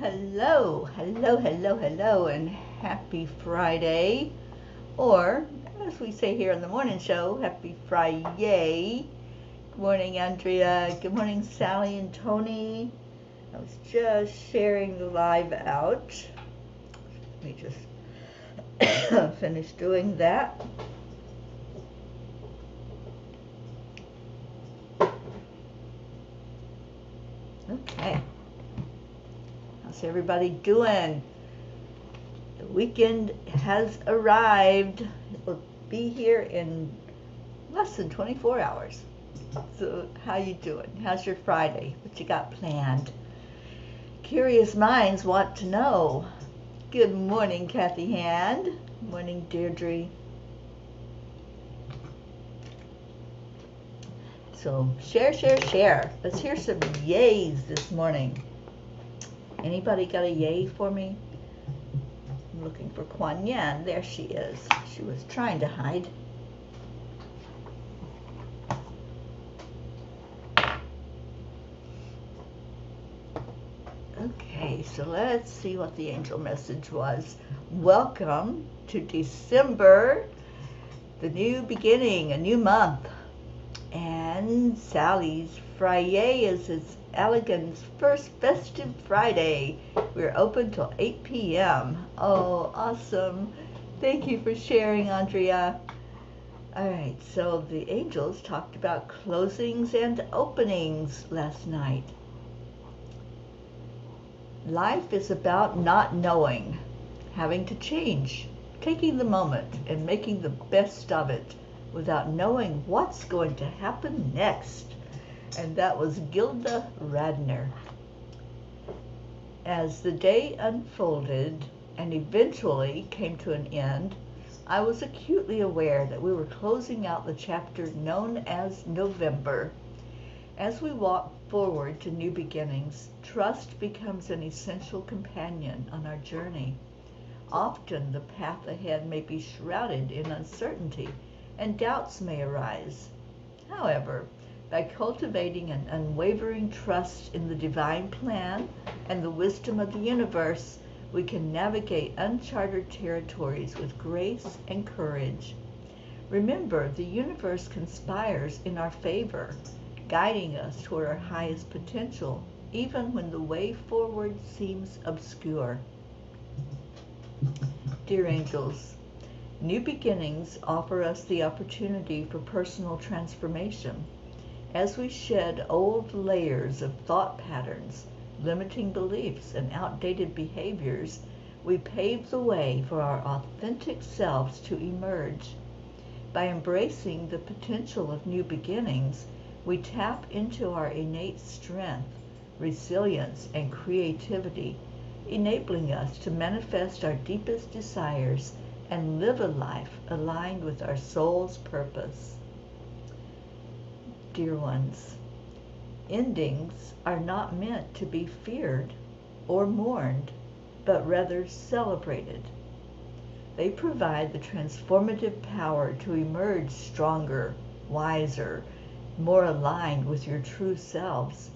Hello, hello, hello, hello, and happy Friday. Or, as we say here on the morning show, happy Friday. Good morning, Andrea. Good morning, Sally and Tony. I was just sharing the live out. Let me just finish doing that. Okay. How's everybody doing? The weekend has arrived. It will be here in less than 24 hours. So how you doing? How's your Friday? What you got planned? Curious minds want to know. Good morning, Kathy Hand. Good morning, Deirdre. So share, share, share. Let's hear some yays this morning. Anybody got a yay for me? I'm looking for Kuan Yin. There she is. She was trying to hide. Okay, so let's see what the angel message was. Welcome to December, the new beginning, a new month. And Sally's Friday is its Elegant's first festive Friday. We're open till 8 p.m. Oh, awesome. Thank you for sharing, Andrea. All right, so the angels talked about closings and openings last night. Life is about not knowing, having to change, taking the moment and making the best of it without knowing what's going to happen next. And that was Gilda Radner. As the day unfolded and eventually came to an end, I was acutely aware that we were closing out the chapter known as November. As we walk forward to new beginnings, trust becomes an essential companion on our journey. Often the path ahead may be shrouded in uncertainty, and doubts may arise. However, by cultivating an unwavering trust in the divine plan and the wisdom of the universe, we can navigate uncharted territories with grace and courage. Remember, the universe conspires in our favor, guiding us toward our highest potential, even when the way forward seems obscure. Dear angels, new beginnings offer us the opportunity for personal transformation. As we shed old layers of thought patterns, limiting beliefs, and outdated behaviors, we pave the way for our authentic selves to emerge. By embracing the potential of new beginnings, we tap into our innate strength, resilience, and creativity, enabling us to manifest our deepest desires and live a life aligned with our soul's purpose. Dear ones, endings are not meant to be feared or mourned, but rather celebrated. They provide the transformative power to emerge stronger, wiser, more aligned with your true selves.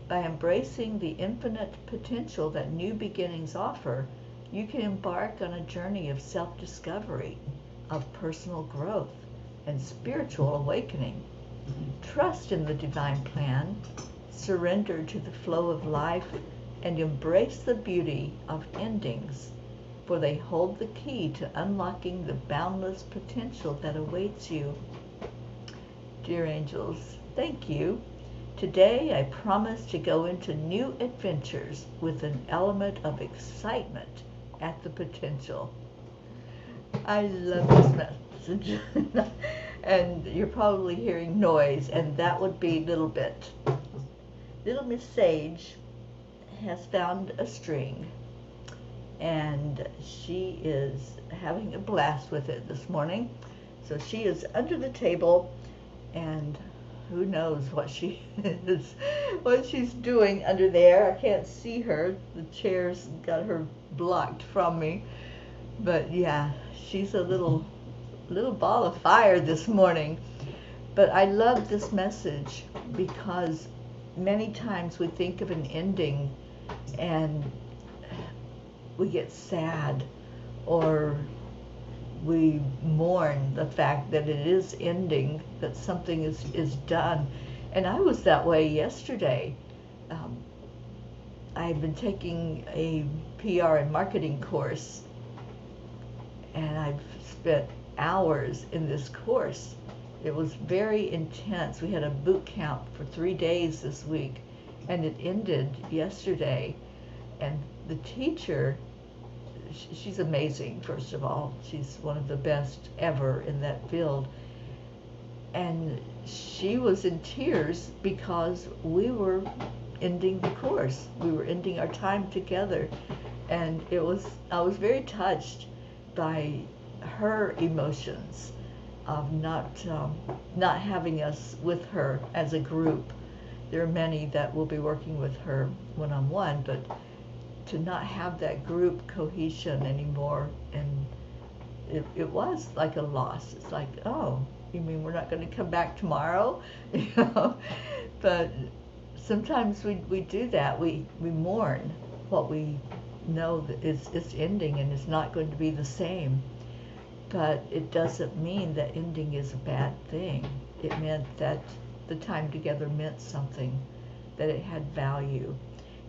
By embracing the infinite potential that new beginnings offer, you can embark on a journey of self-discovery, of personal growth, and spiritual awakening. Trust in the divine plan, surrender to the flow of life, and embrace the beauty of endings, for they hold the key to unlocking the boundless potential that awaits you. Dear angels, thank you. Today I promise to go into new adventures with an element of excitement at the potential. I love this message. And you're probably hearing noise, and that would be Little Bit. Little Miss Sage has found a string, and she is having a blast with it this morning. So she is under the table, and who knows what she is, what she's doing under there. I can't see her. The chair's got her blocked from me. But yeah, she's a little ball of fire this morning. But I love this message because many times we think of an ending and we get sad, or we mourn the fact that it is ending, that something is done. And I was that way yesterday. I've been taking a PR and marketing course, and I've spent hours in this course. It was very intense. We had a boot camp for 3 days this week, and it ended yesterday. And the teacher, she's amazing, first of all. She's one of the best ever in that field. And she was in tears because we were ending the course. We were ending our time together. And I was very touched by her emotions of not having us with her as a group. There are many that will be working with her one-on-one, but to not have that group cohesion anymore, and it was like a loss. It's like, oh, you mean we're not going to come back tomorrow? You know, but sometimes we do that. We mourn what we know that it's ending and it's not going to be the same. But it doesn't mean that ending is a bad thing. It meant that the time together meant something, that it had value.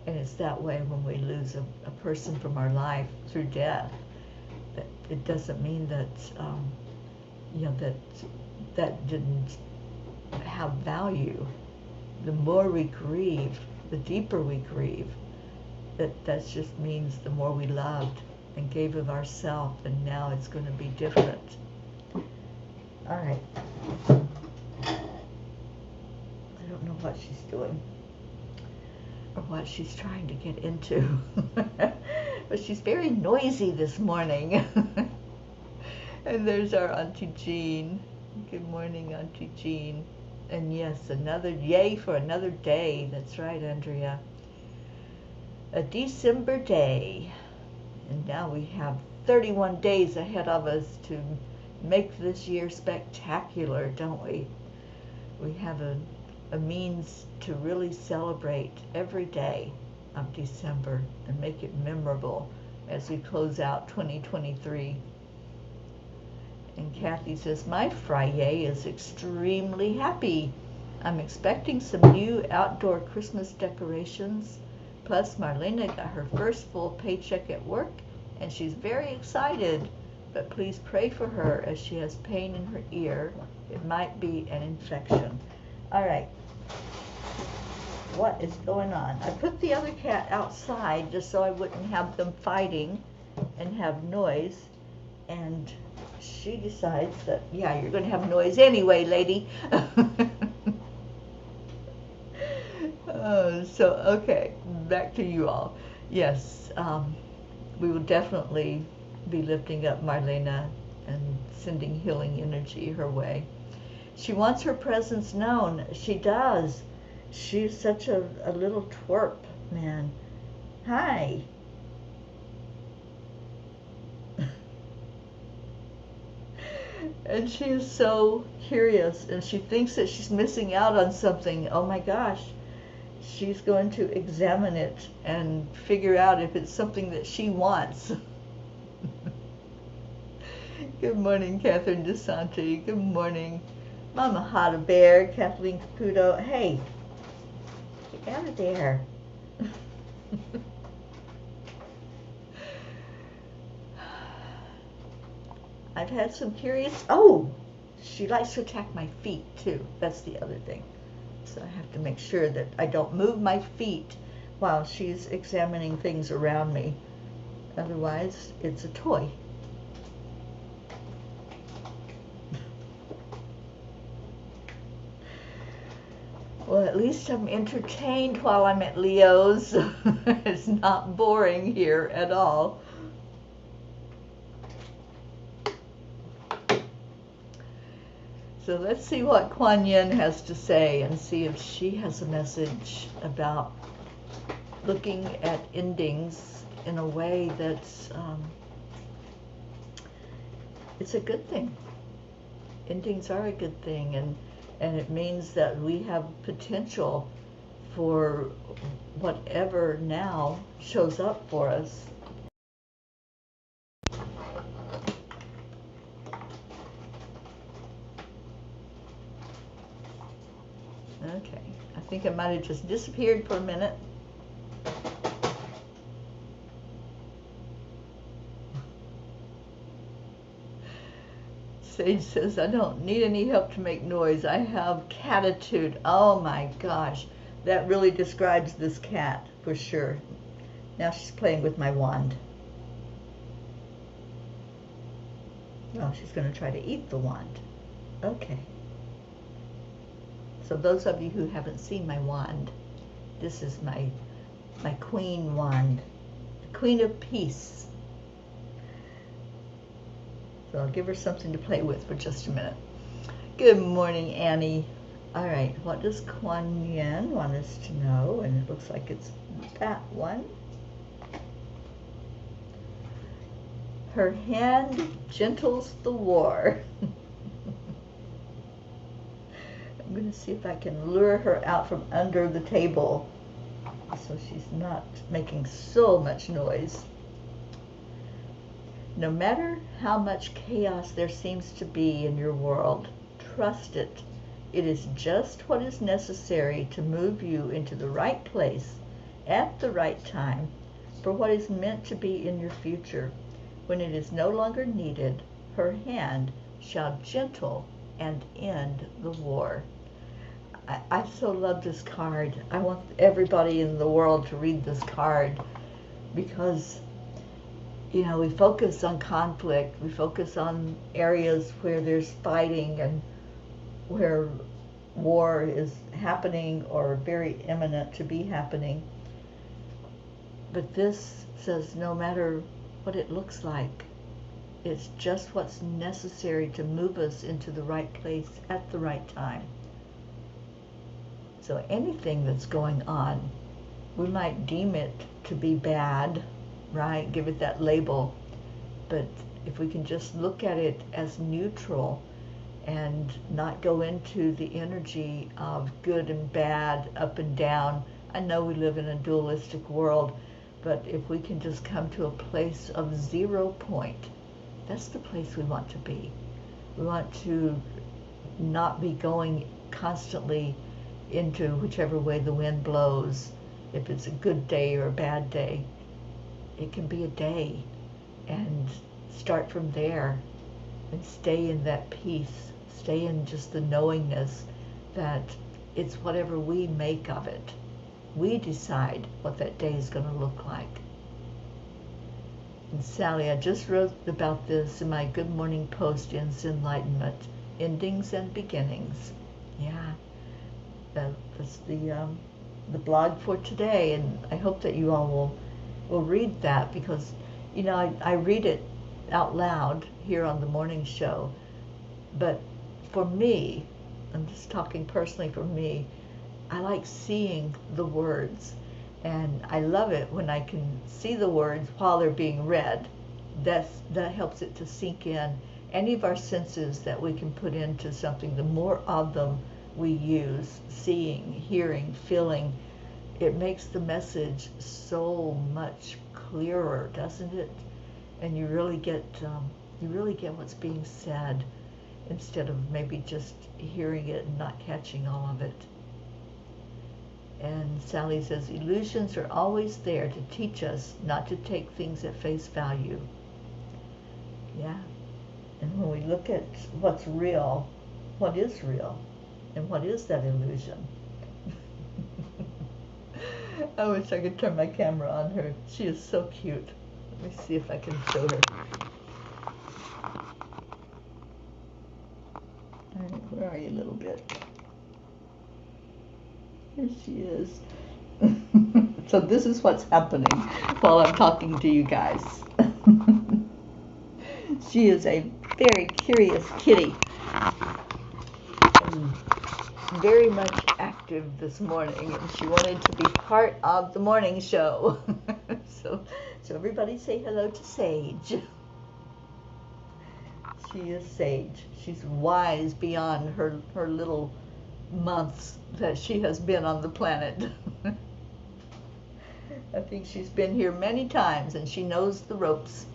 And it's that way when we lose a person from our life through death. That it doesn't mean that that didn't have value. The more we grieve, the deeper we grieve. That just means the more we loved and gave of ourselves, and now it's going to be different. All right. I don't know what she's doing, or what she's trying to get into. But she's very noisy this morning. And there's our Auntie Jean. Good morning, Auntie Jean. And yes, another yay for another day. That's right, Andrea. A December day. And now we have 31 days ahead of us to make this year spectacular, don't we? We have a means to really celebrate every day of December and make it memorable as we close out 2023. And Kathy says, my Friday is extremely happy. I'm expecting some new outdoor Christmas decorations. Plus, Marlena got her first full paycheck at work, and she's very excited. But please pray for her as she has pain in her ear. It might be an infection. All right. What is going on? I put the other cat outside just so I wouldn't have them fighting and have noise. And she decides that, yeah, you're going to have noise anyway, lady. Okay, back to you all. Yes, we will definitely be lifting up Marlena and sending healing energy her way. She wants her presence known. She does. She's such a little twerp, man. Hi. And she is so curious, and she thinks that she's missing out on something. Oh my gosh. She's going to examine it and figure out if it's something that she wants. Good morning, Catherine DeSanti. Good morning, Mama Hada Bear, Kathleen Caputo. Hey, get out of there. I've had some curious, she likes to attack my feet too. That's the other thing. So I have to make sure that I don't move my feet while she's examining things around me. Otherwise, it's a toy. Well, at least I'm entertained while I'm at Leo's. It's not boring here at all. So let's see what Kuan Yin has to say and see if she has a message about looking at endings in a way that's it's a good thing. Endings are a good thing, and it means that we have potential for whatever now shows up for us Okay, I think I might have just disappeared for a minute. Sage says, I don't need any help to make noise. I have catitude. Oh my gosh, that really describes this cat for sure. Now she's playing with my wand. Oh, she's going to try to eat the wand. Okay. So those of you who haven't seen my wand, this is my queen wand, the queen of peace. So I'll give her something to play with for just a minute. Good morning, Annie. All right, what does Kuan Yin want us to know? And it looks like it's that one. Her hand gentles the war. I'm going to see if I can lure her out from under the table so she's not making so much noise. No matter how much chaos there seems to be in your world, trust it. It is just what is necessary to move you into the right place at the right time for what is meant to be in your future. When it is no longer needed, her hand shall gentle and end the war. I so love this card. I want everybody in the world to read this card because, you know, we focus on conflict. We focus on areas where there's fighting and where war is happening or very imminent to be happening. But this says no matter what it looks like, it's just what's necessary to move us into the right place at the right time. So anything that's going on, we might deem it to be bad, right? Give it that label. But if we can just look at it as neutral and not go into the energy of good and bad, up and down. I know we live in a dualistic world, but if we can just come to a place of 0 point, that's the place we want to be. We want to not be going constantly into whichever way the wind blows. If it's a good day or a bad day, it can be a day, and start from there and stay in that peace, stay in just the knowingness that it's whatever we make of it. We decide what that day is going to look like. And Sally, I just wrote about this in my Good Morning Post, Enlightenment, Endings and Beginnings. Yeah, that's the blog for today, and I hope that you all will read that, because, you know, I read it out loud here on the morning show, but for me, I'm just talking personally for me, I like seeing the words, and I love it when I can see the words while they're being read. That helps it to sink in. Any of our senses that we can put into something, the more of them we use, seeing, hearing, feeling, it makes the message so much clearer, doesn't it? And you really get what's being said, instead of maybe just hearing it and not catching all of it. And Sally says, illusions are always there to teach us not to take things at face value. Yeah. And when we look at what's real, what is real, and what is that illusion? I wish I could turn my camera on her. She is so cute. Let me see if I can show her. All right, where are you, little bit? Here she is. So this is what's happening while I'm talking to you guys. She is a very curious kitty. Very much active this morning, and she wanted to be part of the morning show. So everybody say hello to Sage. She is Sage. She's wise beyond her little months that she has been on the planet. I think she's been here many times, and she knows the ropes.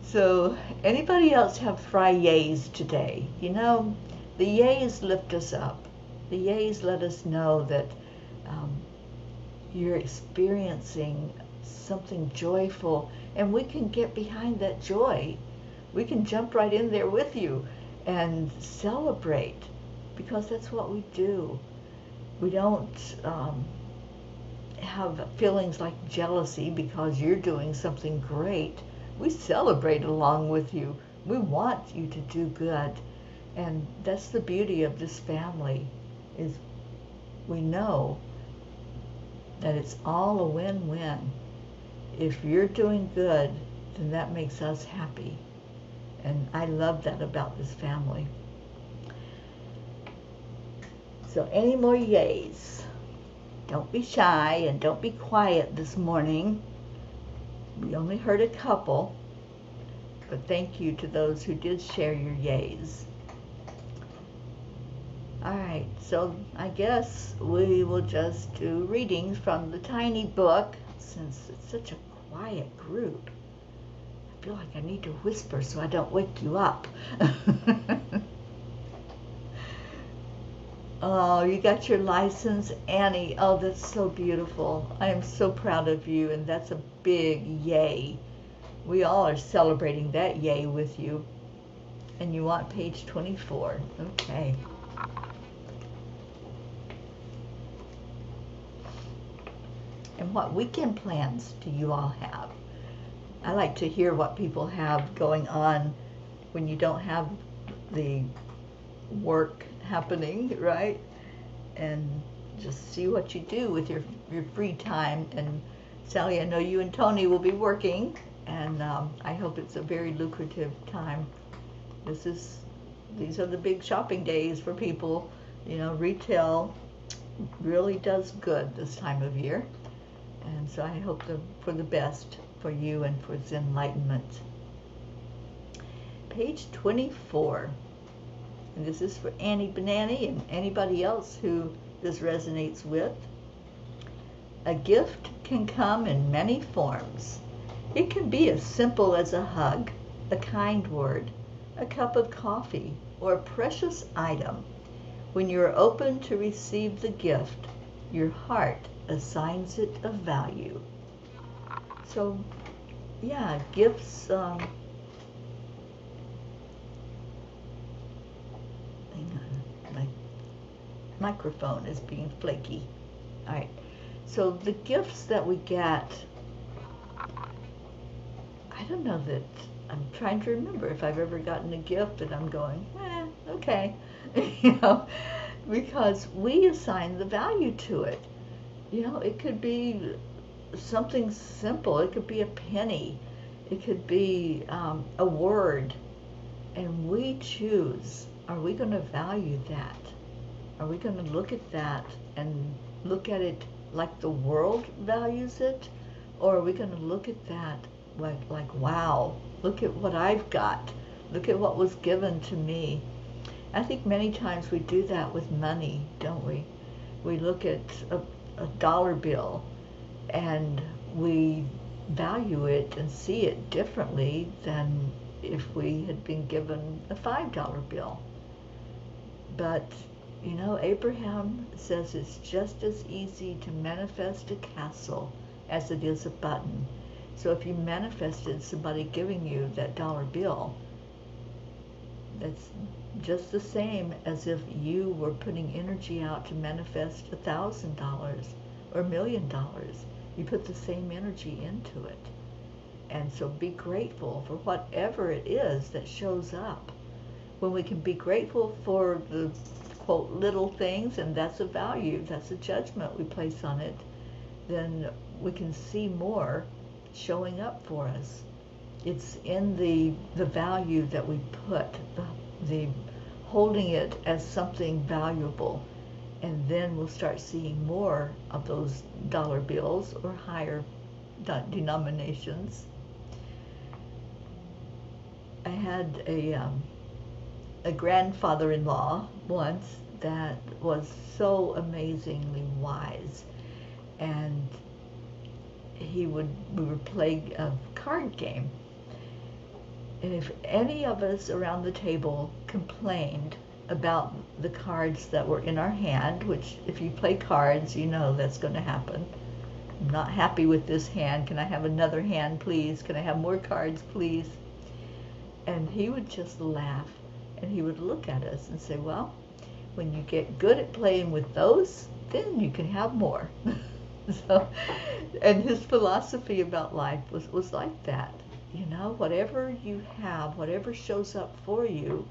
So anybody else have fry yays today? You know, the yays lift us up. The yays let us know that you're experiencing something joyful, and we can get behind that joy. We can jump right in there with you and celebrate, because that's what we do. We don't have feelings like jealousy because you're doing something great. We celebrate along with you. We want you to do good. And that's the beauty of this family, is we know that it's all a win-win. If you're doing good, then that makes us happy. And I love that about this family. So any more yays? Don't be shy and don't be quiet this morning. We only heard a couple, but thank you to those who did share your yays. All right, so I guess we will just do readings from the tiny book, since it's such a quiet group. I feel like I need to whisper so I don't wake you up. Oh, you got your license, Annie. Oh, that's so beautiful. I am so proud of you, and that's a big yay. We all are celebrating that yay with you. And you want page 24. Okay. And what weekend plans do you all have? I like to hear what people have going on when you don't have the work happening, right? And just see what you do with your free time. And Sally, I know you and Tony will be working, and I hope it's a very lucrative time. These are the big shopping days for people. You know, retail really does good this time of year. And so I hope for the best for you and for its enlightenment. Page 24. And this is for Annie Banani and anybody else who this resonates with. A gift can come in many forms. It can be as simple as a hug, a kind word, a cup of coffee, or a precious item. When you are open to receive the gift, your heart assigns it a value. So, yeah, gifts. Hang on, my microphone is being flaky. All right, so the gifts that we get, I don't know that, I'm trying to remember if I've ever gotten a gift that I'm going, okay, you know, because we assign the value to it. You know, it could be something simple. It could be a penny. It could be a word. And we choose, are we going to value that? Are we going to look at that and look at it like the world values it? Or are we going to look at that like, wow, look at what I've got. Look at what was given to me. I think many times we do that with money, don't we? We look at a dollar bill and we value it and see it differently than if we had been given a $5 bill. But, you know, Abraham says it's just as easy to manifest a castle as it is a button. So if you manifested somebody giving you that dollar bill, that's just the same as if you were putting energy out to manifest $1,000 or $1 million. You put the same energy into it. And so be grateful for whatever it is that shows up. When we can be grateful for the, quote, little things, and that's a value, that's a judgment we place on it, then we can see more showing up for us. It's in the value that we put, the holding it as something valuable, and then we'll start seeing more of those dollar bills or higher denominations. I had a grandfather-in-law once that was so amazingly wise, and we would play a card game. And if any of us around the table complained about the cards that were in our hand, which if you play cards, you know that's going to happen. I'm not happy with this hand. Can I have another hand, please? Can I have more cards, please? And he would just laugh, and he would look at us and say, well, when you get good at playing with those, then you can have more. So, and his philosophy about life was like that. You know, whatever you have, whatever shows up for you,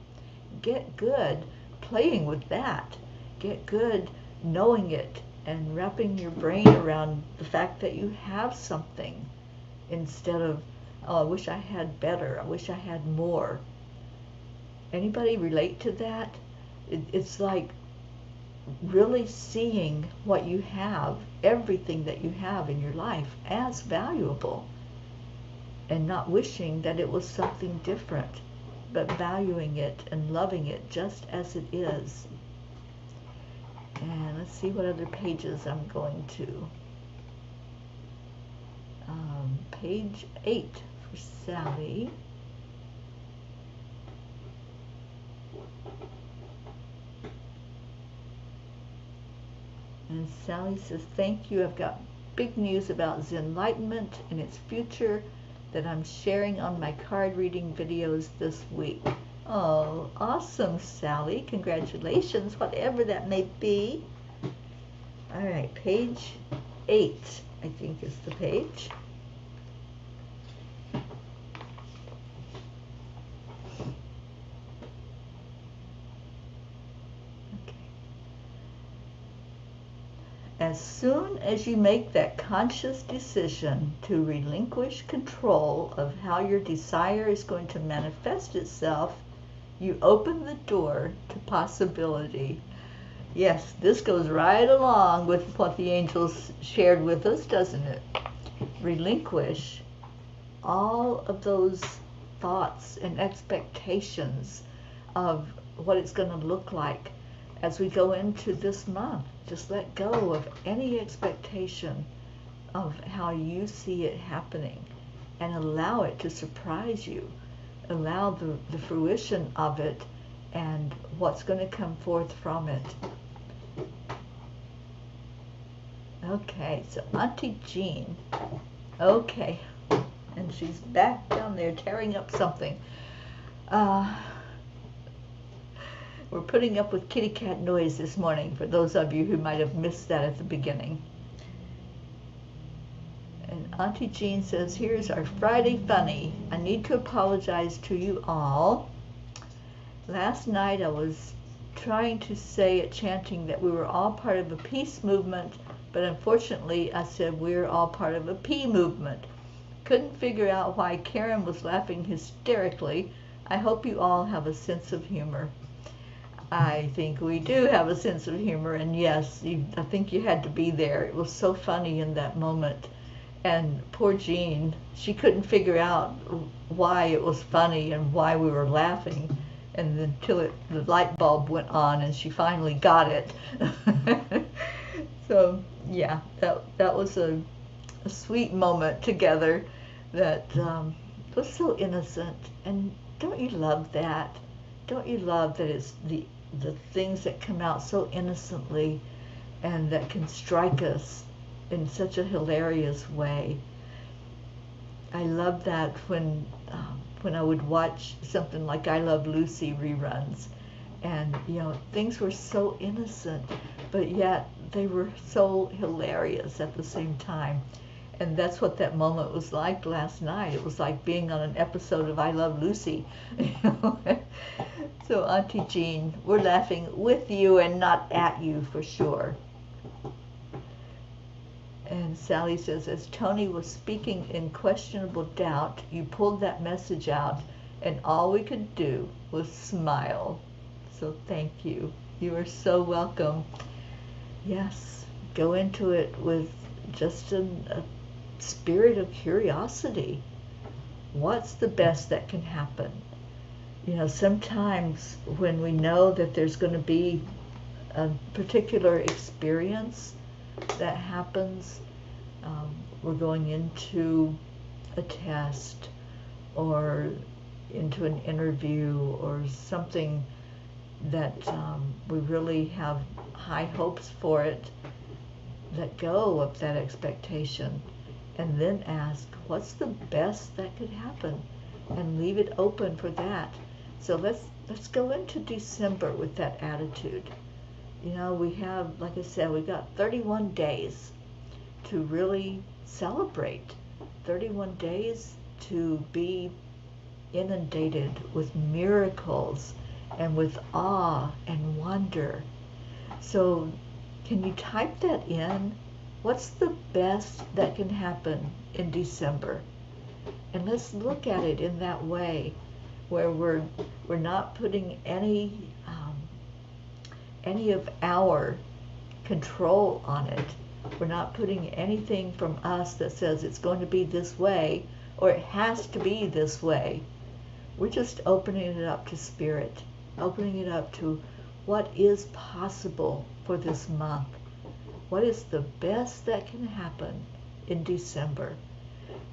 get good playing with that. Get good knowing it and wrapping your brain around the fact that you have something, instead of, oh, I wish I had better, I wish I had more. Anybody relate to that? It's like really seeing what you have, everything that you have in your life, as valuable, and not wishing that it was something different, but valuing it and loving it just as it is. And let's see what other pages I'm going to. Page 8 for Sally. And Sally says, thank you. I've got big news about Zenlightenment and its future that I'm sharing on my card reading videos this week. Oh, awesome, Sally. Congratulations, whatever that may be. All right, page 8, I think is the page. As soon as you make that conscious decision to relinquish control of how your desire is going to manifest itself, you open the door to possibility. Yes, this goes right along with what the angels shared with us, doesn't it? Relinquish all of those thoughts and expectations of what it's going to look like as we go into this month. Just let go of any expectation of how you see it happening and allow it to surprise you. Allow the fruition of it and what's going to come forth from it. Okay, so Auntie Jean. Okay, and she's back down there tearing up something. We're putting up with kitty cat noise this morning, for those of you who might have missed that at the beginning. And Auntie Jean says, here's our Friday funny. I need to apologize to you all. Last night I was trying to say at chanting that we were all part of a peace movement, but unfortunately I said we're all part of a pea movement. Couldn't figure out why Karen was laughing hysterically. I hope you all have a sense of humor. I think we do have a sense of humor, and yes, I think you had to be there. It was so funny in that moment. And poor Jean, she couldn't figure out why it was funny and why we were laughing, and until the light bulb went on and she finally got it. So yeah, that was a sweet moment together that was so innocent. And don't you love that? Don't you love that it's the things that come out so innocently and that can strike us in such a hilarious way? I love that when I would watch something like I Love Lucy reruns, and you know, things were so innocent, but yet they were so hilarious at the same time. And that's what that moment was like last night. It was like being on an episode of I Love Lucy. So Auntie Jean, we're laughing with you and not at you for sure. And Sally says, as Tony was speaking in questionable doubt, you pulled that message out, and all we could do was smile. So thank you. You are so welcome. Yes, go into it with just a spirit of curiosity. What's the best that can happen? You know, sometimes when we know that there's going to be a particular experience that happens, we're going into a test or into an interview or something that we really have high hopes for it. Let go of that expectation and then ask, what's the best that could happen? And leave it open for that. So let's go into December with that attitude. You know, we have, like I said, we've got 31 days to really celebrate. 31 days to be inundated with miracles and with awe and wonder. So can you type that in? What's the best that can happen in December? And let's look at it in that way, where we're not putting any of our control on it. We're not putting anything from us that says it's going to be this way or it has to be this way. We're just opening it up to Spirit, opening it up to what is possible for this month. What is the best that can happen in December?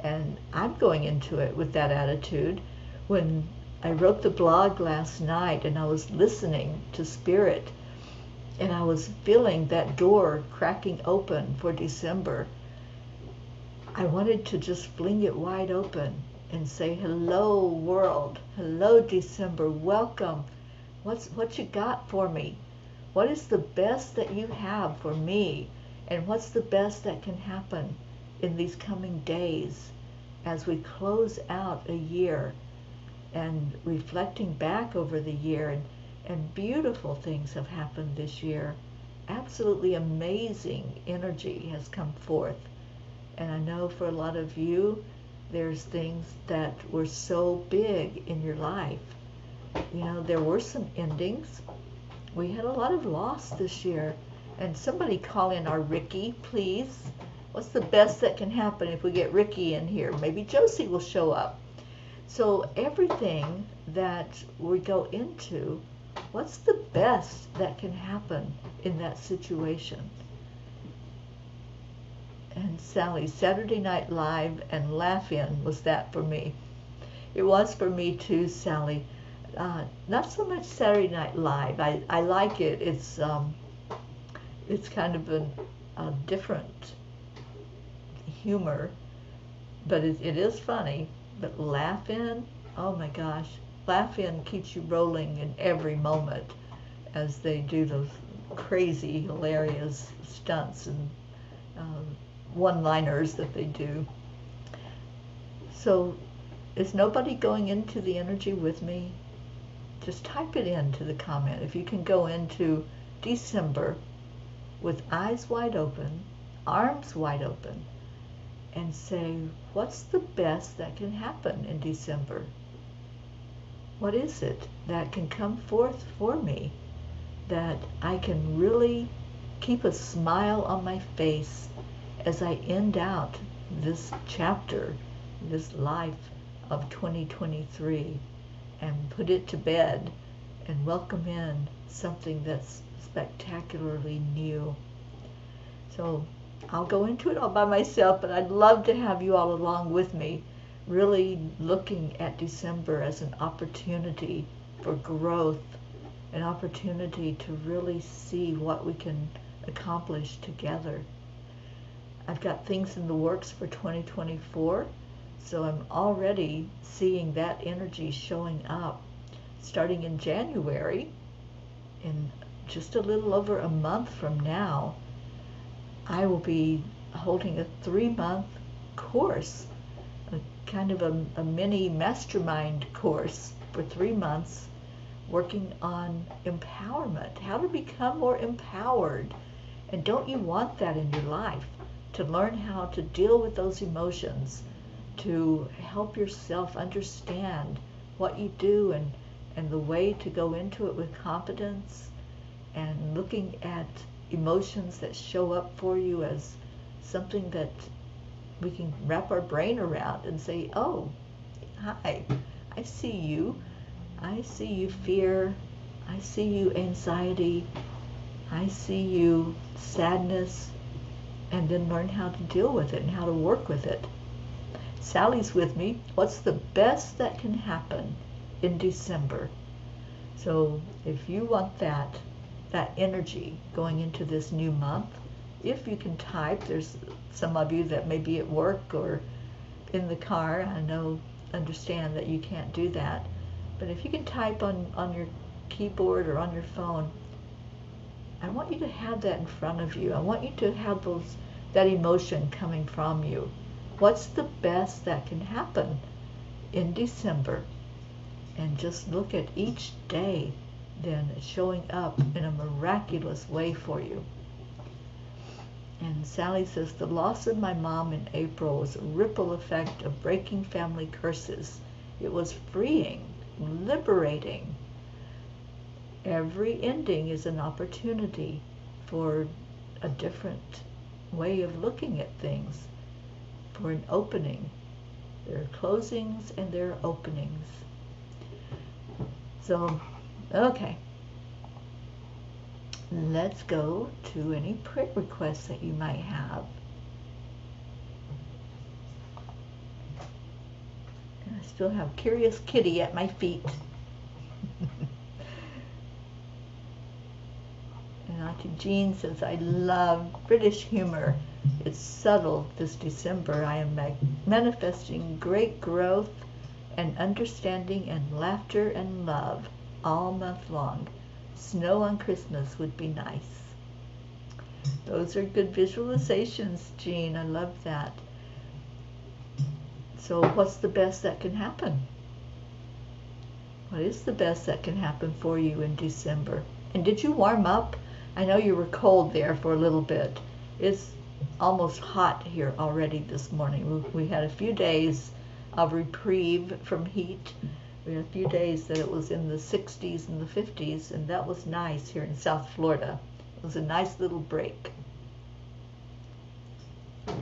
And I'm going into it with that attitude. When I wrote the blog last night and I was listening to Spirit, and I was feeling that door cracking open for December, I wanted to just fling it wide open and say, hello world, hello December, welcome. What you got for me? What is the best that you have for me? And what's the best that can happen in these coming days as we close out a year and reflecting back over the year, and beautiful things have happened this year. Absolutely amazing energy has come forth. And I know for a lot of you, there's things that were so big in your life. You know, there were some endings. We had a lot of loss this year. And somebody call in our Ricky, please. What's the best that can happen if we get Ricky in here? Maybe Josie will show up. So everything that we go into, what's the best that can happen in that situation? And Sally, Saturday Night Live and Laugh-In was that for me. It was for me too, Sally. Not so much Saturday Night Live. I like it. It's kind of a different humor, but it is funny. But Laugh-In, oh my gosh, Laugh-In keeps you rolling in every moment as they do those crazy, hilarious stunts and one-liners that they do. So is nobody going into the energy with me? Just type it into the comment. If you can go into December with eyes wide open, arms wide open, and say, what's the best that can happen in December? What is it that can come forth for me that I can really keep a smile on my face as I end out this chapter, this life of 2023, and put it to bed and welcome in something that's spectacularly new. So I'll go into it all by myself, but I'd love to have you all along with me, really looking at December as an opportunity for growth, an opportunity to really see what we can accomplish together. I've got things in the works for 2024, so I'm already seeing that energy showing up. Starting in January, in just a little over a month from now, I will be holding a 3-month course, a kind of a mini mastermind course for 3 months, working on empowerment, how to become more empowered. And don't you want that in your life? To learn how to deal with those emotions, to help yourself understand what you do and the way to go into it with confidence, and looking at emotions that show up for you as something that we can wrap our brain around and say, oh, hi, I see you. I see you fear. I see you anxiety. I see you sadness. And then learn how to deal with it and how to work with it. Sally's with me. What's the best that can happen in December? So if you want that energy going into this new month, if you can type, there's some of you that may be at work or in the car. I understand that you can't do that. But if you can type on your keyboard or on your phone, I want you to have that in front of you. I want you to have that emotion coming from you. What's the best that can happen in December? And just look at each day then showing up in a miraculous way for you. And Sally says, the loss of my mom in April was a ripple effect of breaking family curses. It was freeing, liberating. Every ending is an opportunity for a different way of looking at things, for an opening. There are closings and there are openings. So, okay. Let's go to any prayer requests that you might have. And I still have Curious Kitty at my feet. And Auntie Jean says, I love British humor. It's subtle this December. I am manifesting great growth and understanding and laughter and love all month long. Snow on Christmas would be nice. Those are good visualizations, Jean. I love that. So what's the best that can happen? What is the best that can happen for you in December? And did you warm up? I know you were cold there for a little bit. It's almost hot here already this morning. We had a few days of reprieve from heat. We had a few days that it was in the 60s and the 50s, and that was nice here in South Florida. It was a nice little break. So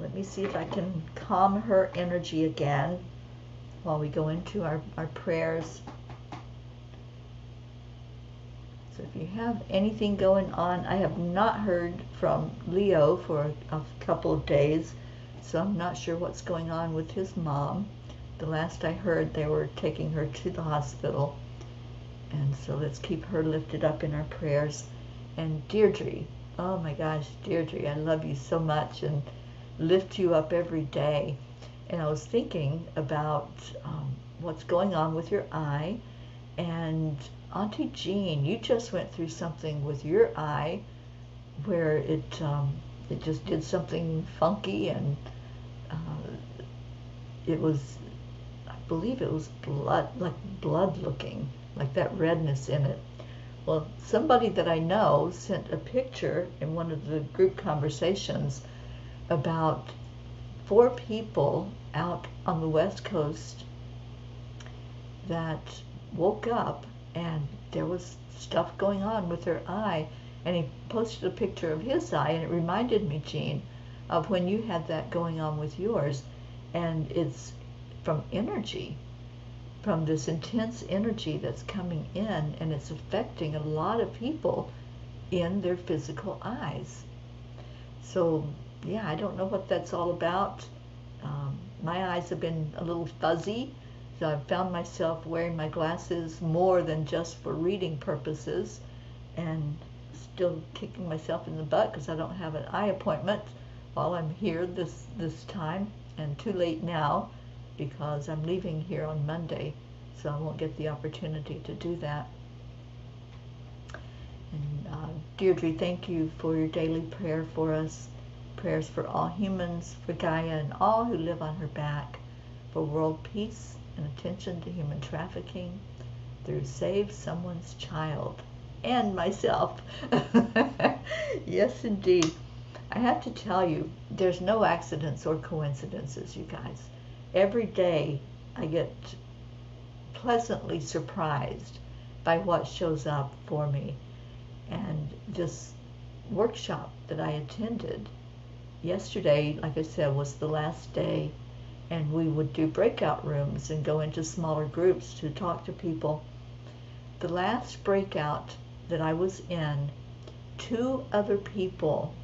let me see if I can calm her energy again while we go into our prayers. So if you have anything going on, I have not heard from Leo for a couple of days. So I'm not sure what's going on with his mom. The last I heard, they were taking her to the hospital. And so let's keep her lifted up in our prayers. And Deirdre, oh my gosh, Deirdre, I love you so much and lift you up every day. And I was thinking about what's going on with your eye. And Auntie Jean, you just went through something with your eye where it just did something funky, and it was, I believe it was blood, like blood looking, like that redness in it. Well, somebody that I know sent a picture in one of the group conversations about 4 people out on the West Coast that woke up and there was stuff going on with their eye. And he posted a picture of his eye, and it reminded me, Jean, of when you had that going on with yours. And it's from energy, from this intense energy that's coming in, and it's affecting a lot of people in their physical eyes. So, yeah, I don't know what that's all about. My eyes have been a little fuzzy, so I've found myself wearing my glasses more than just for reading purposes, and still kicking myself in the butt because I don't have an eye appointment while I'm here this time, and too late now because I'm leaving here on Monday, so I won't get the opportunity to do that. And Deirdre, thank you for your daily prayer for us. Prayers for all humans, for Gaia and all who live on her back, for world peace and attention to human trafficking through Save Someone's Child and myself. Yes, indeed. I have to tell you, there's no accidents or coincidences, you guys. Every day I get pleasantly surprised by what shows up for me. And this workshop that I attended yesterday, like I said, was the last day, and we would do breakout rooms and go into smaller groups to talk to people. The last breakout that I was in, 2 other people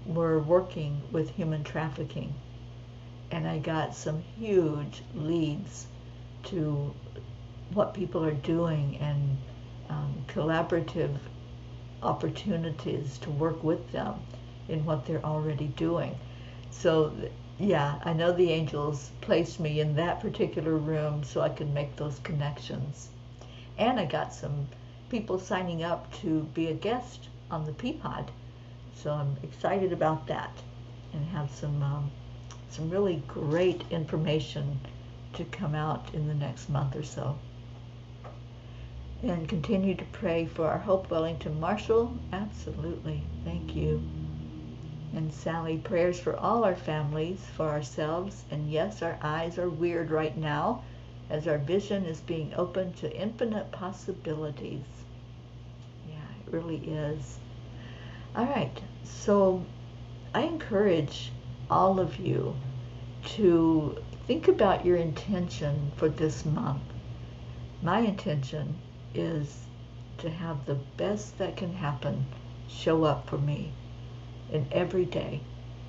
were working with human trafficking, and I got some huge leads to what people are doing, and collaborative opportunities to work with them in what they're already doing. So yeah, I know the angels placed me in that particular room so I could make those connections. And I got some people signing up to be a guest on the Peapod. So I'm excited about that, and have some really great information to come out in the next month or so. And continue to pray for our Hope Wellington Marshall. Absolutely. Thank you. And Sally, prayers for all our families, for ourselves. And yes, our eyes are weird right now as our vision is being opened to infinite possibilities. Yeah, it really is. All right. So I encourage all of you to think about your intention for this month. My intention is to have the best that can happen show up for me in every day,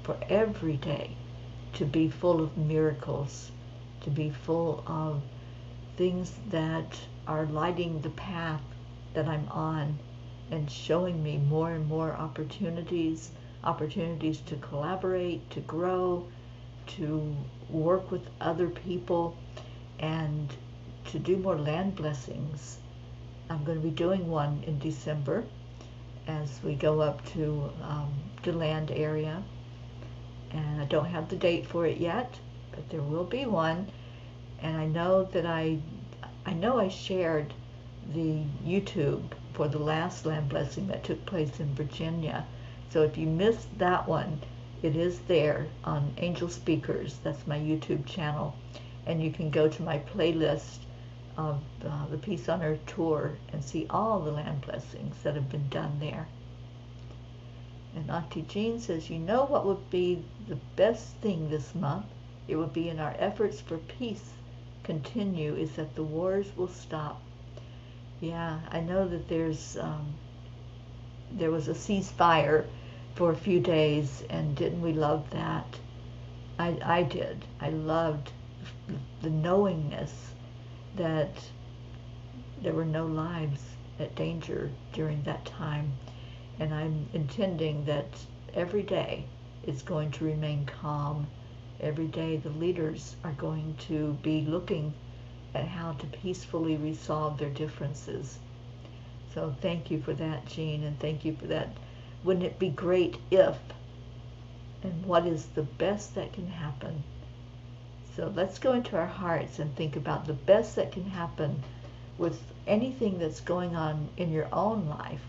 for every day to be full of miracles, to be full of things that are lighting the path that I'm on and showing me more and more opportunities to collaborate, to grow, to work with other people, and to do more land blessings. I'm going to be doing one in December as we go up to the land area, and I don't have the date for it yet, but there will be one. And I know that I shared the YouTube for the last land blessing that took place in Virginia. So if you missed that one, it is there on Angel Speakers. That's my YouTube channel, and you can go to my playlist of the Peace on Earth tour and see all the land blessings that have been done there. And Auntie Jean says, you know what would be the best thing this month? It would be in our efforts for peace continue is that the wars will stop. Yeah, I know that there was a ceasefire for a few days, and didn't we love that? I did. I loved the knowingness that there were no lives at danger during that time. And I'm intending that every day it's going to remain calm. Every day the leaders are going to be looking at how to peacefully resolve their differences. So thank you for that, Jean, and thank you for that. Wouldn't it be great if, and what is the best that can happen? So let's go into our hearts and think about the best that can happen with anything that's going on in your own life.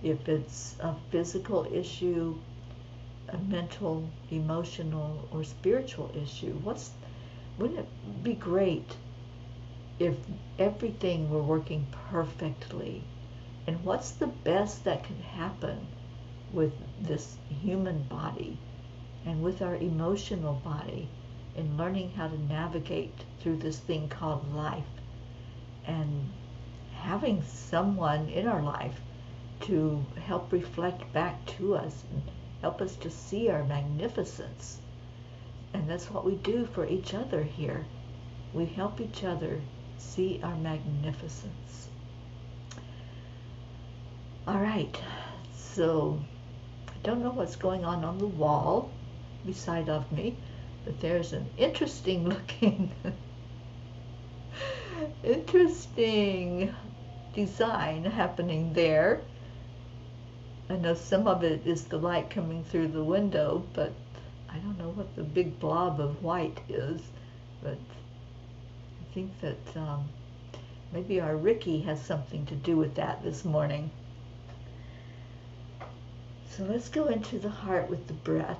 If it's a physical issue, a mental, emotional, or spiritual issue, wouldn't it be great if everything were working perfectly? And what's the best that can happen with this human body and with our emotional body, in learning how to navigate through this thing called life, and having someone in our life to help reflect back to us and help us to see our magnificence. And that's what we do for each other here. We help each other see our magnificence. All right, so I don't know what's going on the wall beside of me, but there's an interesting looking interesting design happening there. I know some of it is the light coming through the window, but I don't know what the big blob of white is. But I think that maybe our Ricky has something to do with that this morning. So let's go into the heart with the breath.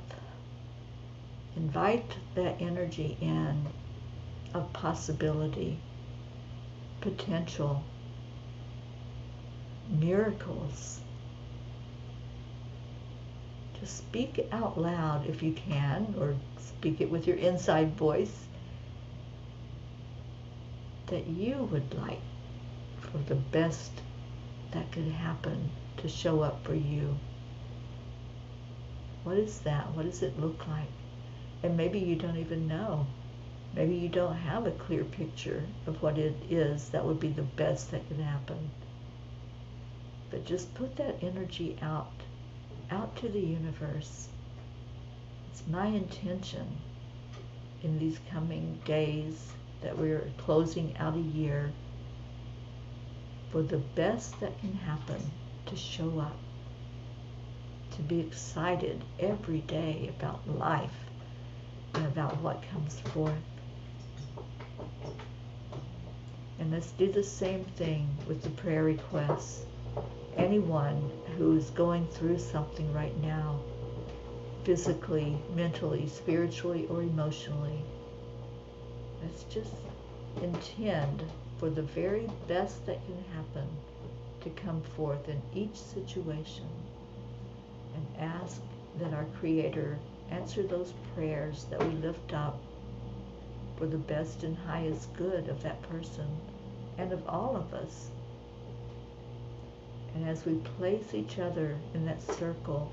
Invite that energy in of possibility, potential, miracles. Just speak out loud if you can, or speak it with your inside voice, that you would like for the best that could happen to show up for you. What is that? What does it look like? And maybe you don't even know. Maybe you don't have a clear picture of what it is that would be the best that could happen. But just put that energy out to the universe. It's my intention in these coming days that we're closing out a year for the best that can happen to show up, to be excited every day about life and about what comes forth. And let's do the same thing with the prayer requests. Anyone who's going through something right now, physically, mentally, spiritually, or emotionally, let's just intend for the very best that can happen to come forth in each situation, and ask that our Creator answer those prayers that we lift up for the best and highest good of that person and of all of us. And as we place each other in that circle,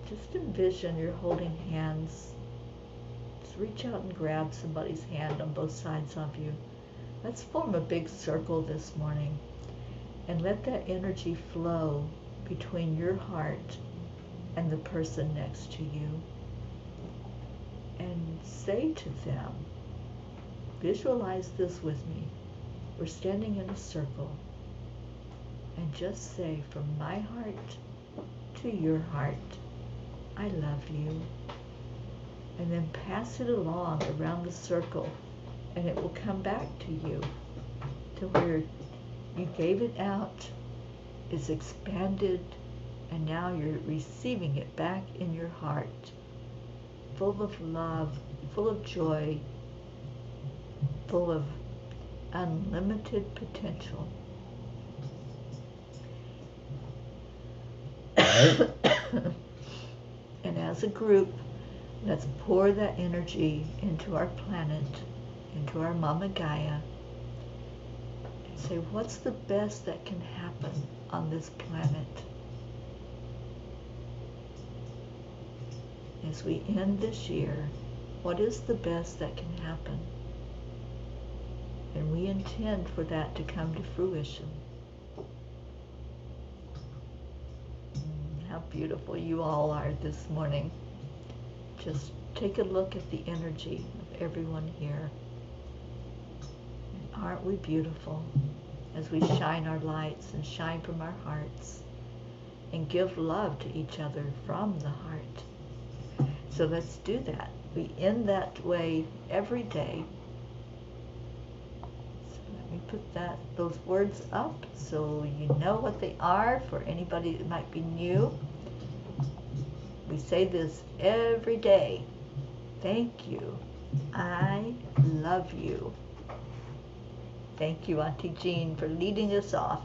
just envision you're holding hands. Just reach out and grab somebody's hand on both sides of you. Let's form a big circle this morning and let that energy flow between your heart and the person next to you. And say to them, visualize this with me. We're standing in a circle. And just say, from my heart to your heart, I love you. And then pass it along around the circle, and it will come back to you, to where you gave it out, it's expanded, and now you're receiving it back in your heart, full of love, full of joy, full of unlimited potential. And as a group, let's pour that energy into our planet, into our Mama Gaia, and say, what's the best that can happen on this planet? As we end this year, what is the best that can happen? And we intend for that to come to fruition. How beautiful you all are this morning. Just take a look at the energy of everyone here. And aren't we beautiful as we shine our lights and shine from our hearts and give love to each other from the heart? So let's do that. We end that way every day. Let me put those words up so you know what they are for anybody that might be new. We say this every day. Thank you. I love you. Thank you, Auntie Jean, for leading us off.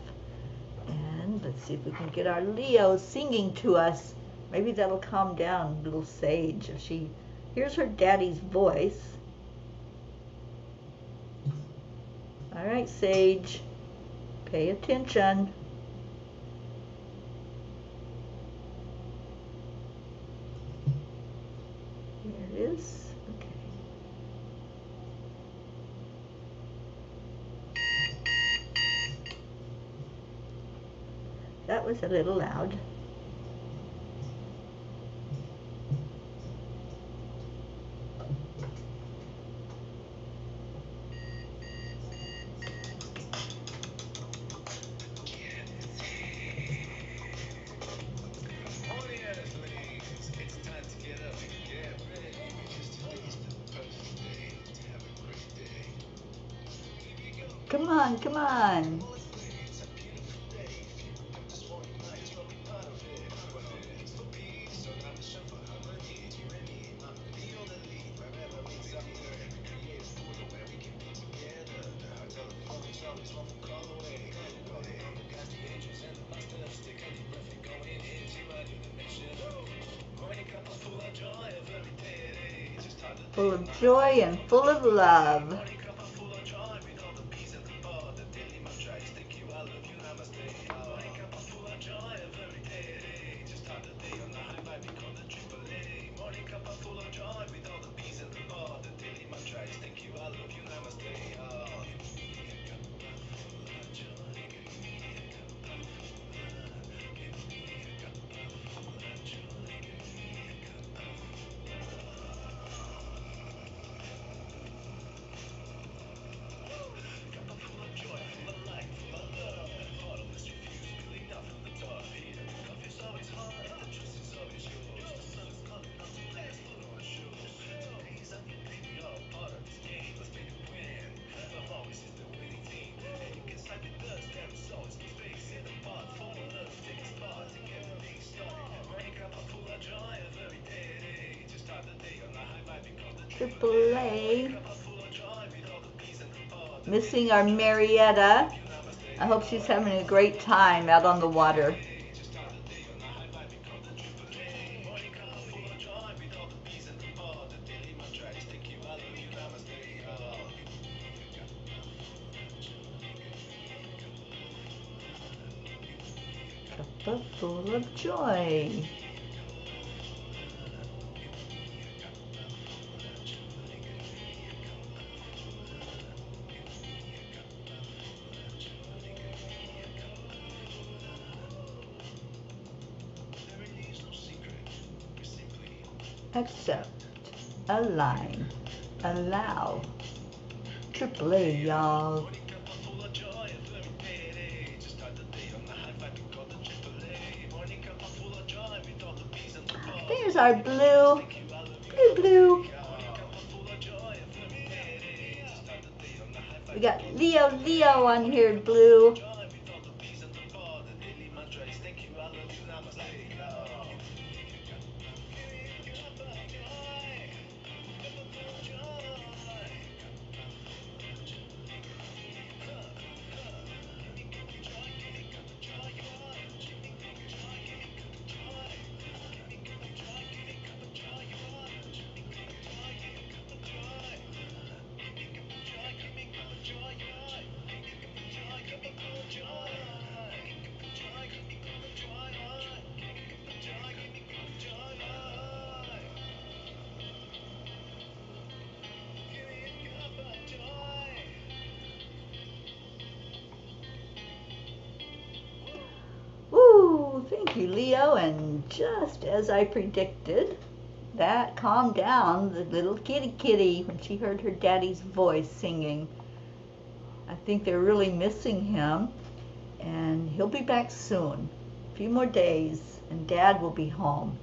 And let's see if we can get our Leo singing to us. Maybe that'll calm down little Sage if she hears her daddy's voice. All right, Sage, pay attention. Here it is. Okay. That was a little loud. Come on, come on. Full of joy and full of love. AAA. Missing our Marietta. I hope she's having a great time out on the water. Cuppa full of joy. Accept, align, allow. AAA, y'all. There's our blue. Blue. We got Leo on here, blue. Thank you, Leo. And just as I predicted, that calmed down the little kitty when she heard her daddy's voice singing. I think they're really missing him, and he'll be back soon. A few more days, and Dad will be home.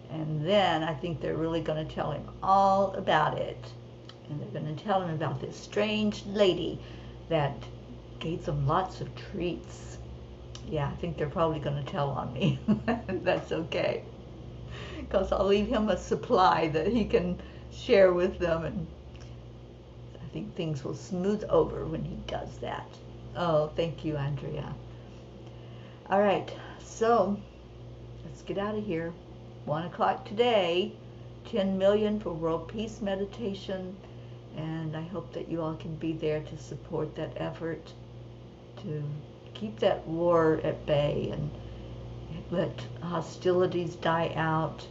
And then I think they're really going to tell him all about it. And they're going to tell him about this strange lady that gave them lots of treats. Yeah, I think they're probably going to tell on me. That's okay, because I'll leave him a supply that he can share with them, and I think things will smooth over when he does that. Oh, thank you, Andrea. All right, so let's get out of here. 1 o'clock today, 10 million for world peace meditation, and I hope that you all can be there to support that effort to keep that war at bay and let hostilities die out,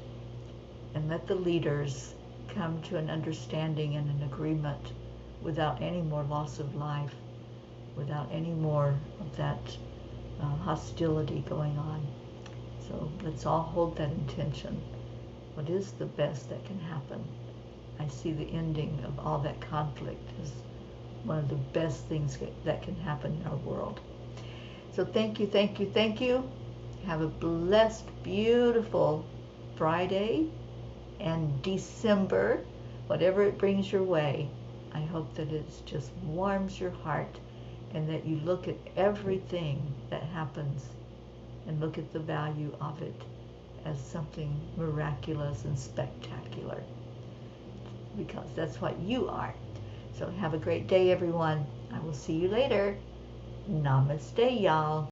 and let the leaders come to an understanding and an agreement without any more loss of life, without any more of that hostility going on. So let's all hold that intention. What is the best that can happen? I see the ending of all that conflict as one of the best things that can happen in our world. So thank you, thank you, thank you. Have a blessed, beautiful Friday and December, whatever it brings your way. I hope that it just warms your heart, and that you look at everything that happens and look at the value of it as something miraculous and spectacular, because that's what you are. So have a great day, everyone. I will see you later. Namaste, y'all.